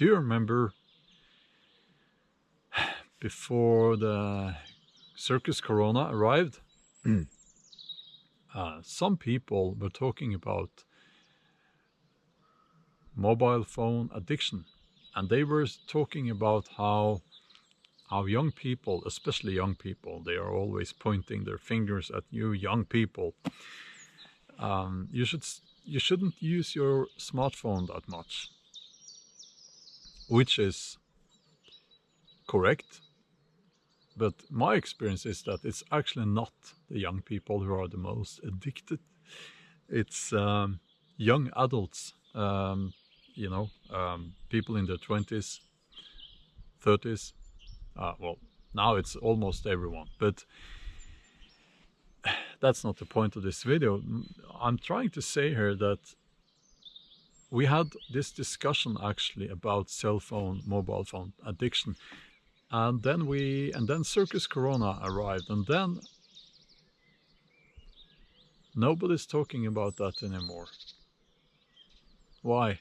Do you remember before the circus corona arrived? Some people were talking about mobile phone addiction, and they were talking about how young people, especially young people, they are always pointing their fingers at you young people. You shouldn't use your smartphone that much, which is correct. But my experience is that it's actually not the young people who are the most addicted. It's young adults, people in their 20s, 30s. Well, now it's almost everyone, but that's not the point of this video. I'm trying to say here that we had this discussion actually about mobile phone addiction, and then circus corona arrived, and then nobody's talking about that anymore. Why?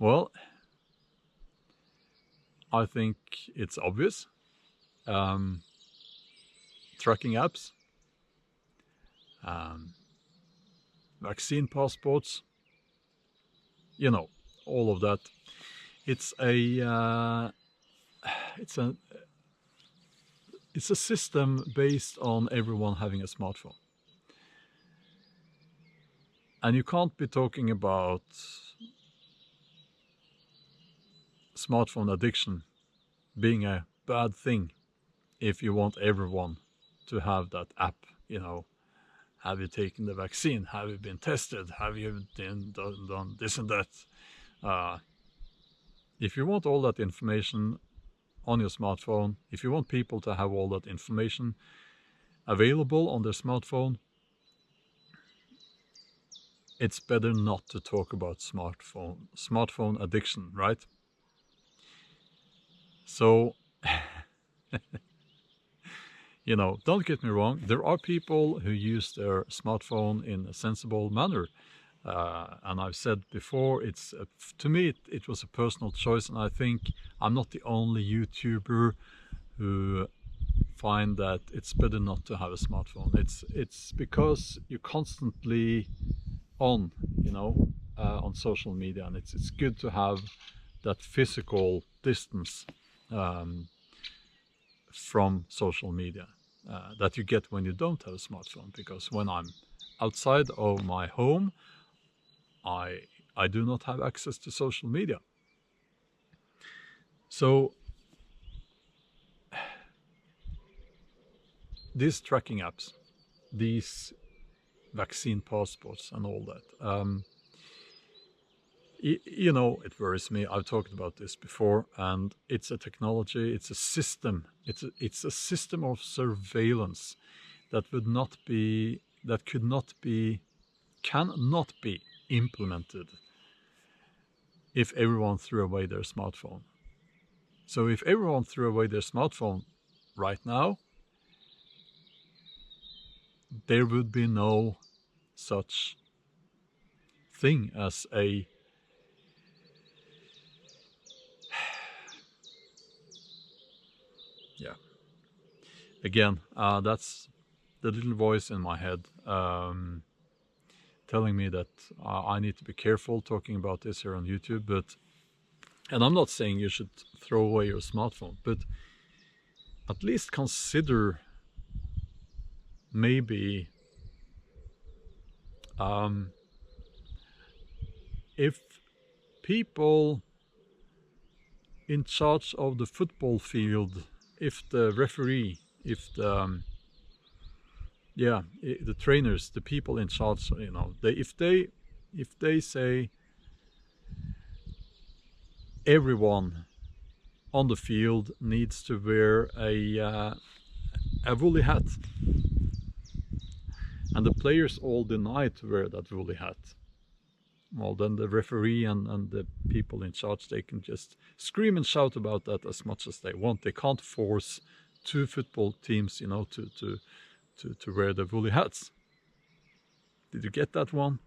Well, I think it's obvious. Tracking apps, vaccine passports, all of that. It's a system based on everyone having a smartphone. And you can't be talking about smartphone addiction being a bad thing if you want everyone to have that app. Have you taken the vaccine? Have you been tested? Have you done this and that? If you want all that information on your smartphone, if you want people to have all that information available on their smartphone, it's better not to talk about smartphone addiction, right? So, don't get me wrong, there are people who use their smartphone in a sensible manner. And I've said before, to me, it was a personal choice, and I think I'm not the only YouTuber who find that it's better not to have a smartphone. It's because you're constantly on social media, and it's good to have that physical distance from social media that you get when you don't have a smartphone. Because when I'm outside of my home, I do not have access to social media. So these tracking apps, these vaccine passports and all that, it worries me. I've talked about this before, and it's a technology, it's a system, it's a system of surveillance that cannot be implemented if everyone threw away their smartphone. So if everyone threw away their smartphone right now, there would be no such thing as a again, that's the little voice in my head telling me that I need to be careful talking about this here on YouTube. And I'm not saying you should throw away your smartphone, but at least consider maybe if people in charge of the football field, if the referee, if the trainers, the people in charge, if they say everyone on the field needs to wear a woolly hat, and the players all deny to wear that woolly hat, well, then the referee and the people in charge, they can just scream and shout about that as much as they want. They can't force two football teams, to wear the woolly hats. Did you get that one?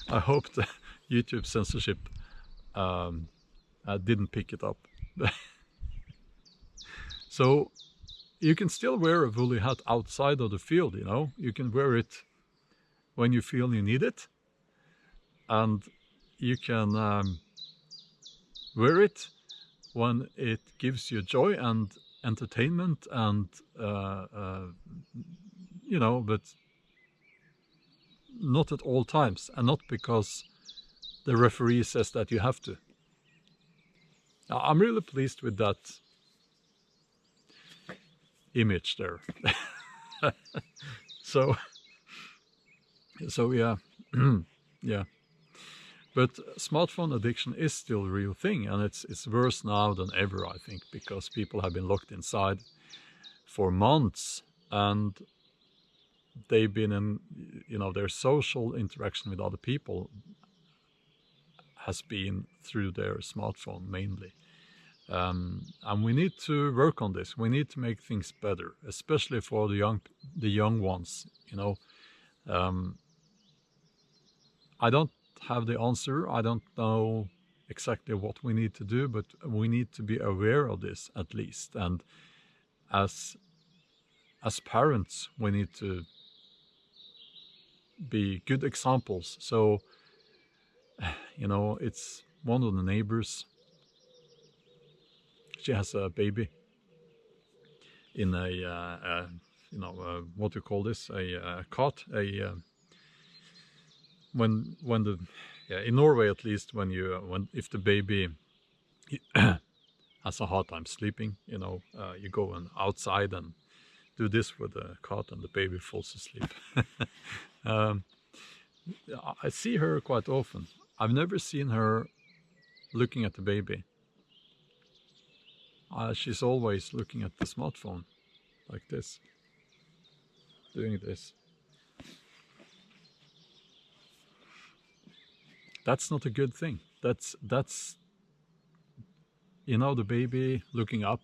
I hope the YouTube censorship didn't pick it up. So you can still wear a woolly hat outside of the field, you know. You can wear it when you feel you need it, and you can wear it when it gives you joy and entertainment, and you know, but not at all times, and not because the referee says that you have to. Now, I'm really pleased with that image there. so yeah. Yeah. But smartphone addiction is still a real thing, and it's worse now than ever, I think, because people have been locked inside for months, and they've been in, you know, their social interaction with other people has been through their smartphone mainly. And we need to work on this. We need to make things better, especially for the young ones, you know. I don't have the answer. I don't know exactly what we need to do, but we need to be aware of this at least. And as parents, we need to be good examples. So, you know, it's one of the neighbors. She has a baby in a, you know, what do you call this? A cot. When the, yeah, in Norway at least, if the baby has a hard time sleeping, you know, you go outside and do this with the cot, and the baby falls asleep. I see her quite often. I've never seen her looking at the baby. She's always looking at the smartphone, like this, doing this. That's not a good thing. That's you know, the baby looking up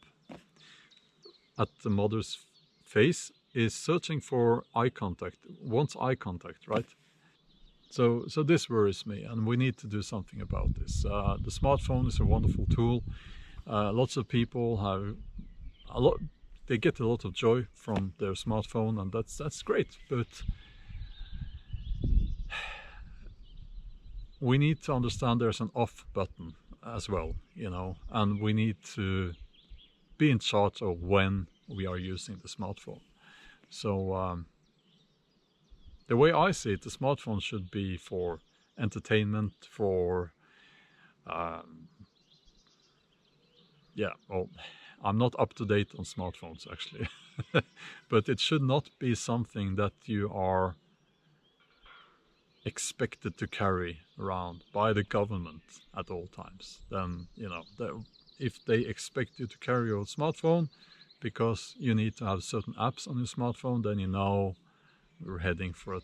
at the mother's face is searching for eye contact, wants eye contact, right? So this worries me, and we need to do something about this. The smartphone is a wonderful tool. Lots of people have they get a lot of joy from their smartphone, and that's great. But we need to understand there's an off button as well, you know, and we need to be in charge of when we are using the smartphone. So the way I see it, the smartphone should be for entertainment, for yeah, well, I'm not up to date on smartphones actually, but it should not be something that you are expected to carry around by the government at all times. Then, you know, if they expect you to carry your smartphone because you need to have certain apps on your smartphone, then you know we're heading for a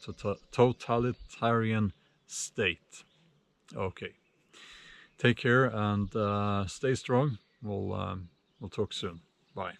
totalitarian state. Okay, take care and stay strong. We'll talk soon. Bye.